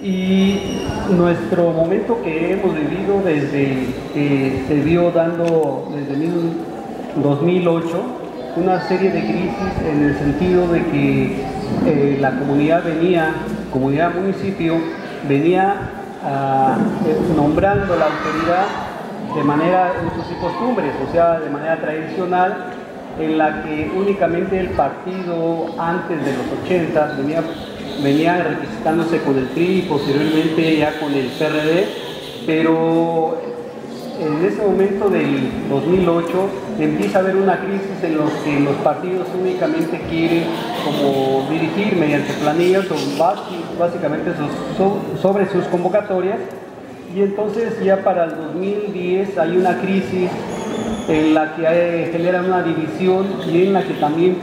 Y nuestro momento que hemos vivido desde que se vio dando desde 2008 una serie de crisis en el sentido de que la comunidad municipio venía nombrando la autoridad de manera usos y costumbres, o sea, de manera tradicional, en la que únicamente el partido antes de los 80 venía representándose con el PRI y posteriormente ya con el PRD, pero en ese momento del 2008 empieza a haber una crisis en la que los partidos únicamente quieren como dirigir mediante planillas o básicamente sobre sus convocatorias, y entonces ya para el 2010 hay una crisis en la que genera una división y en la que también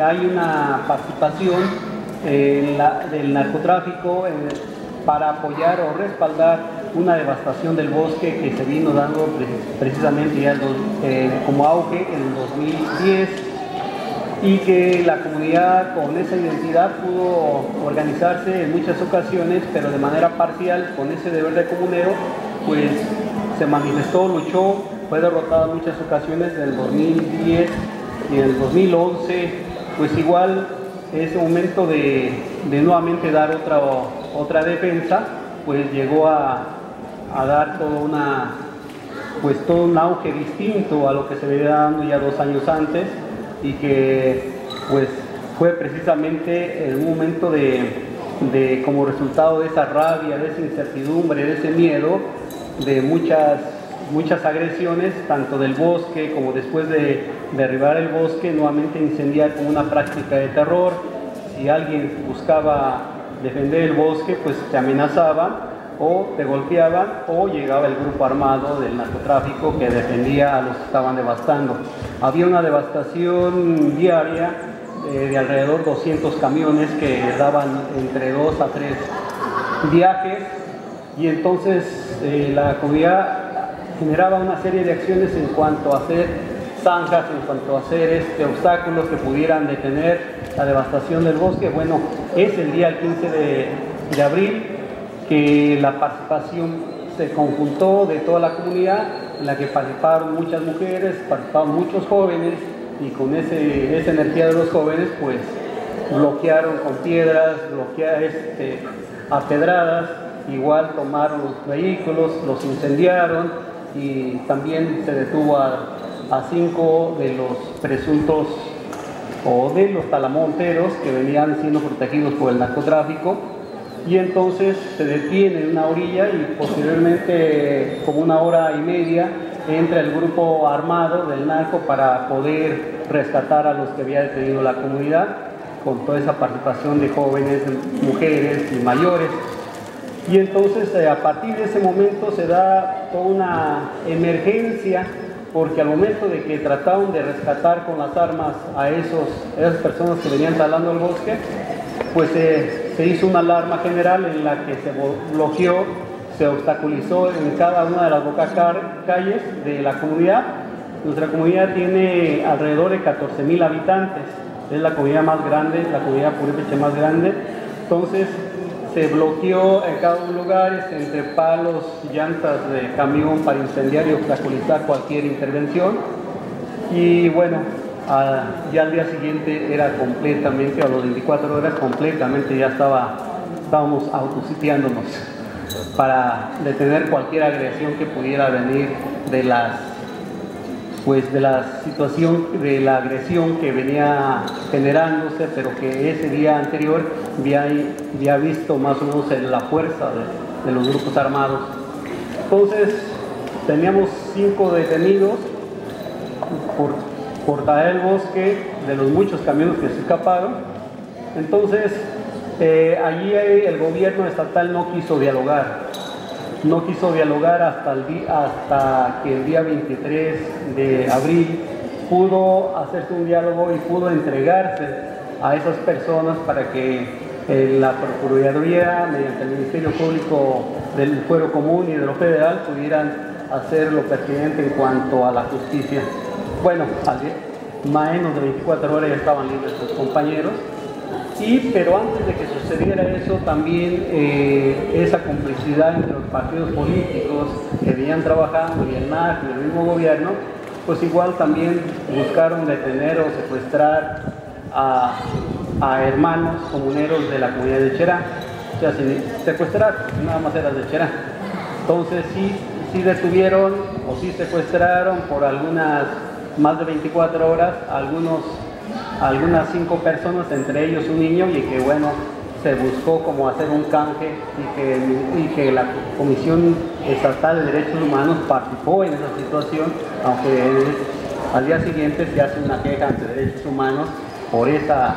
hay una participación del narcotráfico para apoyar o respaldar una devastación del bosque que se vino dando precisamente ya como auge en el 2010, y que la comunidad con esa identidad pudo organizarse en muchas ocasiones, pero de manera parcial, con ese deber de comunero, pues se manifestó, luchó, fue derrotada en muchas ocasiones en el 2010 y en el 2011, pues igual ese momento de nuevamente dar otra defensa, pues llegó a dar todo un auge distinto a lo que se venía dando ya 2 años antes, y que pues fue precisamente en un momento de como resultado de esa rabia, de esa incertidumbre, de ese miedo, de muchas agresiones, tanto del bosque como después de derribar el bosque, nuevamente incendiar como una práctica de terror. Si alguien buscaba defender el bosque, pues te amenazaban o te golpeaban, o llegaba el grupo armado del narcotráfico que defendía a los que estaban devastando. Había una devastación diaria de alrededor de 200 camiones que daban entre 2 a 3 viajes, y entonces la comunidad generaba una serie de acciones en cuanto a hacer zanjas, en cuanto a hacer obstáculos que pudieran detener la devastación del bosque. Bueno, es el día 15 de abril que la participación se conjuntó de toda la comunidad, en la que participaron muchas mujeres, participaron muchos jóvenes, y con esa energía de los jóvenes pues bloquearon con piedras, a pedradas, igual tomaron los vehículos, los incendiaron, y también se detuvo a 5 de los presuntos o de los talamonteros que venían siendo protegidos por el narcotráfico. Y entonces se detiene en una orilla, y posteriormente, como 1 hora y media, entra el grupo armado del narco para poder rescatar a los que había detenido la comunidad, con toda esa participación de jóvenes, mujeres y mayores. Y entonces a partir de ese momento se da toda una emergencia, porque al momento de que trataron de rescatar con las armas a esas personas que venían talando el bosque, pues se hizo una alarma general en la que se bloqueó, se obstaculizó en cada una de las calles de la comunidad. Nuestra comunidad tiene alrededor de 14,000 habitantes, es la comunidad más grande, la comunidad purépecha más grande. Entonces se bloqueó en cada uno de los lugares, entre palos, llantas de camión para incendiar y obstaculizar cualquier intervención. Y bueno, ya al día siguiente era completamente, a las 24 horas completamente, ya estábamos autositiándonos para detener cualquier agresión que pudiera venir de la situación, de la agresión que venía generándose, pero que ese día anterior había visto más o menos la fuerza de los grupos armados. Entonces teníamos 5 detenidos por talar el bosque, de los muchos camiones que se escaparon. Entonces allí el gobierno estatal no quiso dialogar hasta que el día 23 de abril pudo hacerse un diálogo y pudo entregarse a esas personas para que la Procuraduría, mediante el Ministerio Público del Fuero Común y de lo federal, pudieran hacer lo pertinente en cuanto a la justicia. Bueno, menos de 24 horas ya estaban libres los compañeros, Pero antes de que sucediera eso, también esa complicidad entre los partidos políticos que venían trabajando y el MAC y el mismo gobierno, pues igual también buscaron detener o secuestrar a hermanos comuneros de la comunidad de Cherán. O sea, secuestrar, nada más era de Cherán. Entonces sí detuvieron o sí secuestraron por más de 24 horas algunas 5 personas, entre ellos un niño, y que bueno, se buscó como hacer un canje y que la Comisión Estatal de Derechos Humanos participó en esa situación, aunque al día siguiente se hace una queja ante Derechos Humanos por esa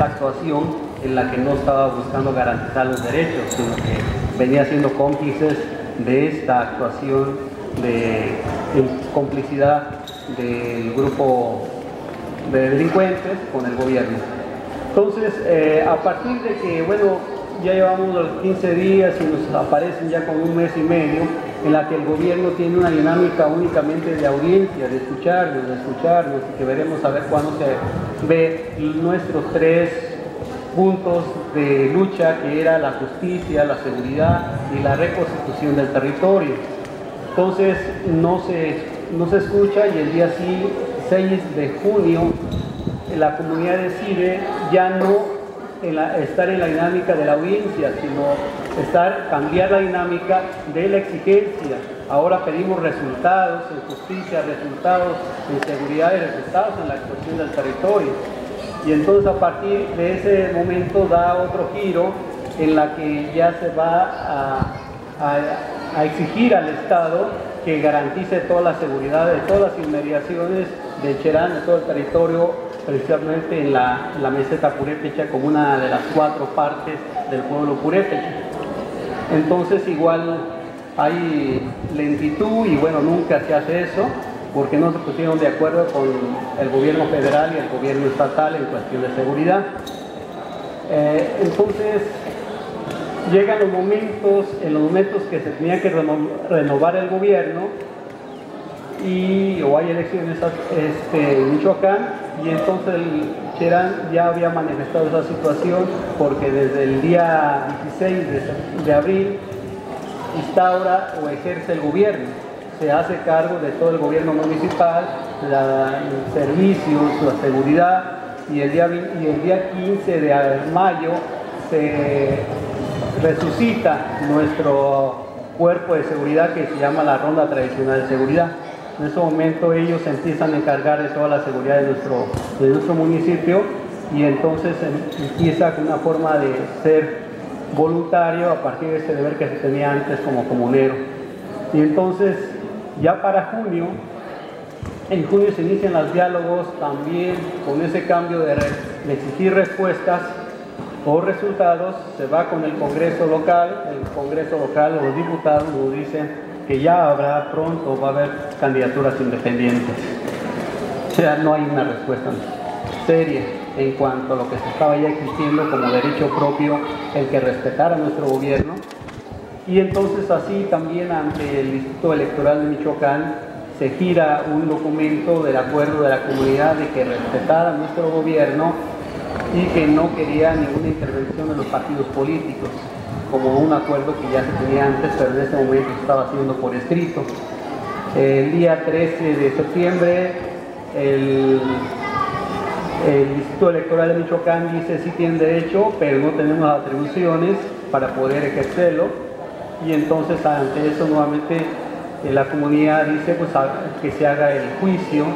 actuación en la que no estaba buscando garantizar los derechos, sino que venía siendo cómplices de esta actuación de complicidad del grupo de delincuentes con el gobierno. Entonces, a partir de que, bueno, ya llevamos los 15 días y nos aparecen ya con un mes y medio, en la que el gobierno tiene una dinámica únicamente de audiencia, de escucharnos, y que veremos a ver cuándo se ve nuestros 3 puntos de lucha, que era la justicia, la seguridad y la reconstitución del territorio. Entonces, no se escucha, y el día 6 de junio la comunidad decide ya no estar en la dinámica de la audiencia, sino cambiar la dinámica de la exigencia. Ahora pedimos resultados en justicia, resultados en seguridad y resultados en la expresión del territorio. Y entonces, a partir de ese momento, da otro giro en la que ya se va a exigir al Estado que garantice toda la seguridad de todas las inmediaciones de Cherán, de todo el territorio, precisamente en la meseta purépecha, como una de las 4 partes del pueblo purépecha. Entonces, igual hay lentitud y bueno, nunca se hace eso, porque no se pusieron de acuerdo con el gobierno federal y el gobierno estatal en cuestión de seguridad. Entonces, llegan los momentos, en los momentos que se tenía que renovar el gobierno, o hay elecciones en Michoacán, y entonces el Cherán ya había manifestado esa situación, porque desde el día 16 de abril instaura o ejerce el gobierno, se hace cargo de todo el gobierno municipal, los servicios, la seguridad, y el día 15 de mayo se resucita nuestro cuerpo de seguridad, que se llama la Ronda Tradicional de Seguridad. En ese momento ellos se empiezan a encargar de toda la seguridad de nuestro municipio, y entonces empieza con una forma de ser voluntario a partir de ese deber que se tenía antes como comunero. Y entonces, ya para junio, en junio se inician los diálogos también con ese cambio de exigir respuestas o resultados. Se va con el Congreso local, los diputados nos dicen que ya pronto va a haber candidaturas independientes. O sea, no hay una respuesta seria en cuanto a lo que se estaba ya exigiendo como derecho propio, el que respetara nuestro gobierno. Y entonces, así también ante el Instituto Electoral de Michoacán se gira un documento del acuerdo de la comunidad de que respetara nuestro gobierno y que no quería ninguna intervención de los partidos políticos, como un acuerdo que ya se tenía antes, pero en este momento se estaba haciendo por escrito. El día 13 de septiembre, el Instituto Electoral de Michoacán dice sí tienen derecho, pero no tenemos atribuciones para poder ejercerlo. Y entonces, ante eso, nuevamente la comunidad dice pues que se haga el juicio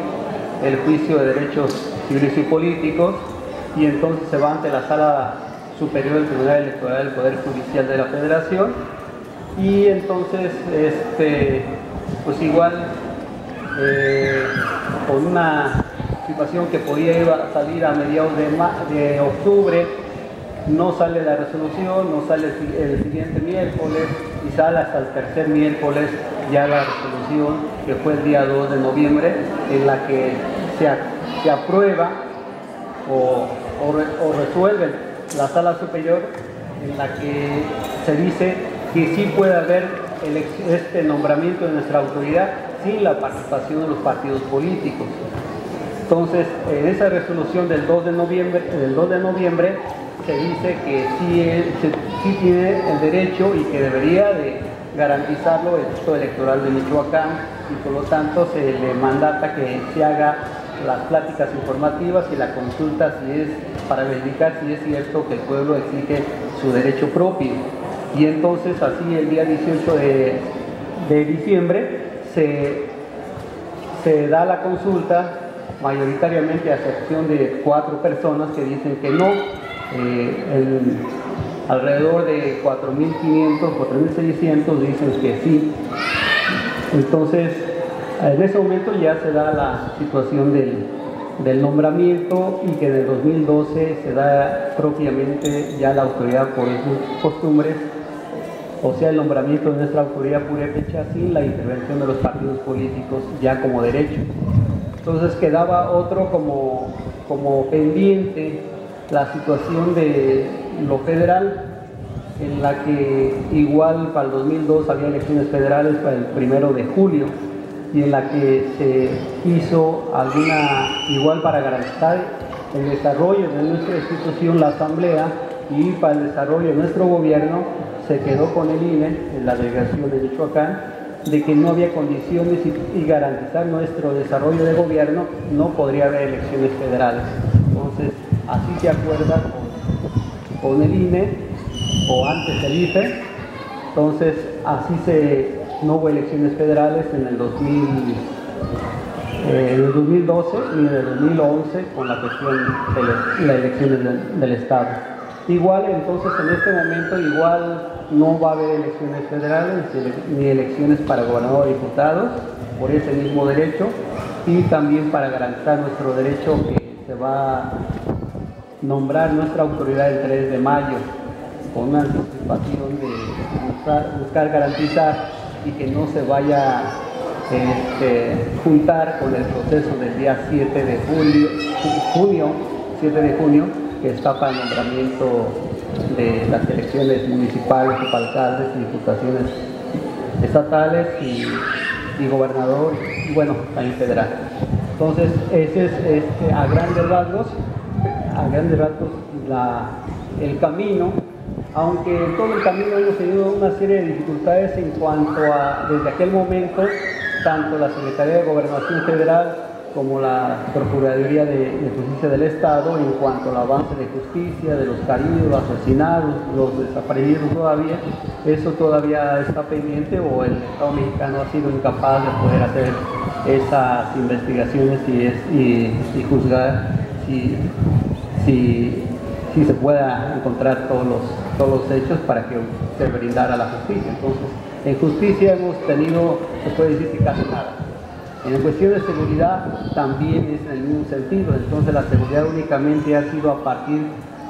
de derechos civiles y políticos, y entonces se va ante la Sala Superior del Tribunal Electoral del Poder Judicial de la Federación. Y entonces, pues igual, con una situación que podía salir a mediados de octubre, no sale la resolución, no sale el siguiente miércoles, y sale hasta el tercer miércoles ya la resolución, que fue el día 2 de noviembre, en la que se aprueba o resuelve la Sala Superior, en la que se dice que sí puede haber este nombramiento de nuestra autoridad sin la participación de los partidos políticos. Entonces, en esa resolución del 2 de noviembre se dice que sí tiene el derecho y que debería de garantizarlo el Instituto Electoral de Michoacán, y por lo tanto se le mandata que se haga las pláticas informativas y la consulta para verificar si es cierto que el pueblo exige su derecho propio. Y entonces así el día 18 de diciembre se da la consulta, mayoritariamente a excepción de 4 personas que dicen que no. Alrededor de 4.500, 4.600 dicen que sí. Entonces, en ese momento ya se da la situación del nombramiento, y que en el 2012 se da propiamente ya la autoridad por sus costumbres, o sea, el nombramiento de nuestra autoridad purépecha sin la intervención de los partidos políticos ya como derecho. Entonces quedaba otro como pendiente la situación de lo federal, en la que igual para el 2002 había elecciones federales para el 1 de julio, y en la que se hizo igual para garantizar el desarrollo de nuestra institución, la Asamblea, y para el desarrollo de nuestro gobierno se quedó con el INE, en la delegación de Michoacán, de que no había condiciones y garantizar nuestro desarrollo de gobierno no podría haber elecciones federales. Entonces, así se acuerda con el INE, o antes el IFE. Entonces, así no hubo elecciones federales en el 2012 ni en el 2011 con la cuestión de las elecciones del Estado. Igual, entonces, en este momento, igual no va a haber elecciones federales ni elecciones para gobernador y diputados por ese mismo derecho, y también para garantizar nuestro derecho que se va a nombrar nuestra autoridad el 3 de mayo, con una anticipación de buscar garantizar y que no se vaya juntar con el proceso del día 7 de junio, que está para el nombramiento de las elecciones municipales y para alcaldes y diputaciones estatales y gobernador, y bueno, también federal. Entonces, ese es a grandes rasgos el camino, aunque en todo el camino hemos tenido una serie de dificultades en cuanto a, desde aquel momento, tanto la Secretaría de Gobernación Federal como la Procuraduría de Justicia del Estado, en cuanto al avance de justicia, de los caídos, los asesinados, los desaparecidos todavía, eso todavía está pendiente, o el Estado mexicano ha sido incapaz de poder hacer esas investigaciones y juzgar si se pueda encontrar todos los hechos para que se brindara la justicia. Entonces, en justicia hemos tenido, se puede decir que casi nada. En cuestión de seguridad también es en el mismo sentido. Entonces, la seguridad únicamente ha sido a partir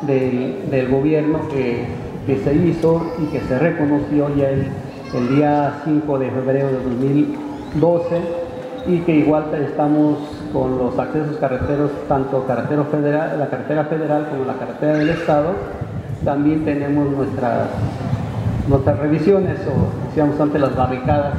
del gobierno que se hizo y que se reconoció ya el día 5 de febrero de 2012, y que igual estamos con los accesos carreteros, tanto la carretera federal como la carretera del Estado. También tenemos nuestras revisiones, o decíamos antes, las barricadas.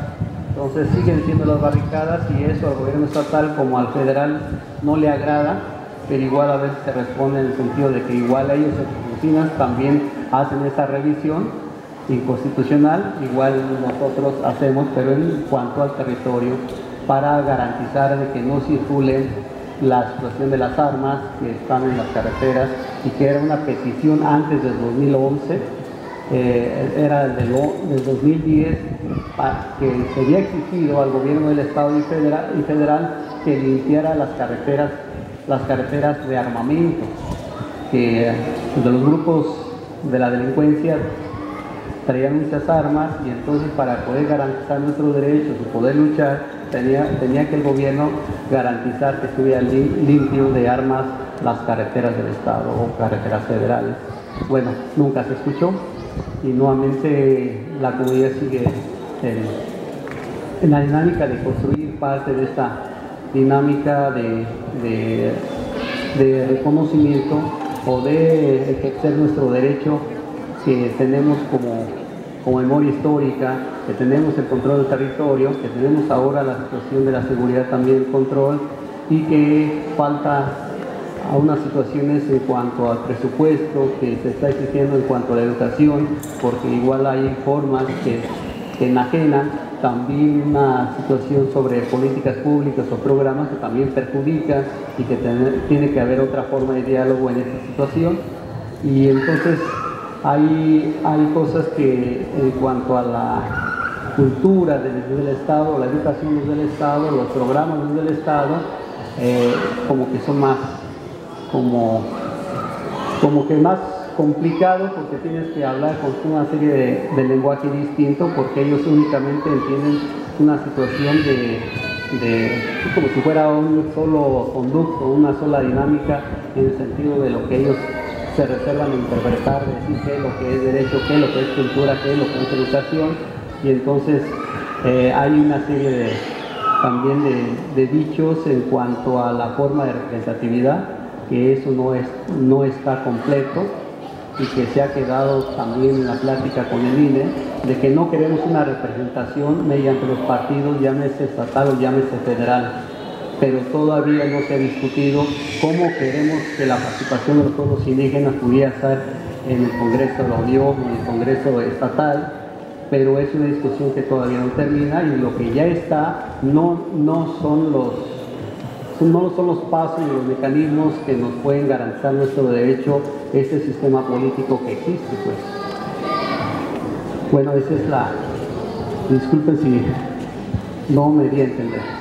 Entonces siguen siendo las barricadas, y eso al gobierno estatal como al federal no le agrada, pero igual a veces se responde en el sentido de que igual ellos en sus oficinas también hacen esa revisión inconstitucional, igual nosotros hacemos, pero en cuanto al territorio, para garantizar de que no circulen la situación de las armas que están en las carreteras, y que era una petición antes del 2011, era del 2010, que se había exigido al gobierno del Estado y federal que limpiara las carreteras de armamento, que de los grupos de la delincuencia traían muchas armas, y entonces para poder garantizar nuestros derechos y poder luchar tenía que el gobierno garantizar que estuviera limpio de armas las carreteras del Estado o carreteras federales. Bueno, nunca se escuchó, y nuevamente la comunidad sigue en la dinámica de construir parte de esta dinámica de reconocimiento o de ejercer nuestro derecho que tenemos como memoria histórica, que tenemos el control del territorio, que tenemos ahora la situación de la seguridad también, el control, y que falta a unas situaciones en cuanto al presupuesto que se está exigiendo en cuanto a la educación, porque igual hay formas que enajenan, también una situación sobre políticas públicas o programas que también perjudican y que tiene que haber otra forma de diálogo en esta situación. Y entonces hay cosas que en cuanto a la cultura desde el Estado, la educación desde el Estado, los programas desde el Estado, como que son más como que más complicado, porque tienes que hablar con una serie de lenguaje distinto, porque ellos únicamente entienden una situación como si fuera un solo conducto, una sola dinámica, en el sentido de lo que ellos se reservan a interpretar, de decir qué es lo que es derecho, qué es lo que es cultura, qué es lo que es educación, y entonces hay una serie también de dichos en cuanto a la forma de representatividad, que eso no está completo, y que se ha quedado también en la plática con el INE, de que no queremos una representación mediante los partidos, llámese estatal o llámese federal, pero todavía no se ha discutido cómo queremos que la participación de los pueblos indígenas pudiera ser en el Congreso de la Unión o en el Congreso estatal, pero es una discusión que todavía no termina, y lo que ya está no son los pasos y los mecanismos que nos pueden garantizar nuestro derecho, ese sistema político que existe, pues. Bueno, esa es disculpen si no me di a entender.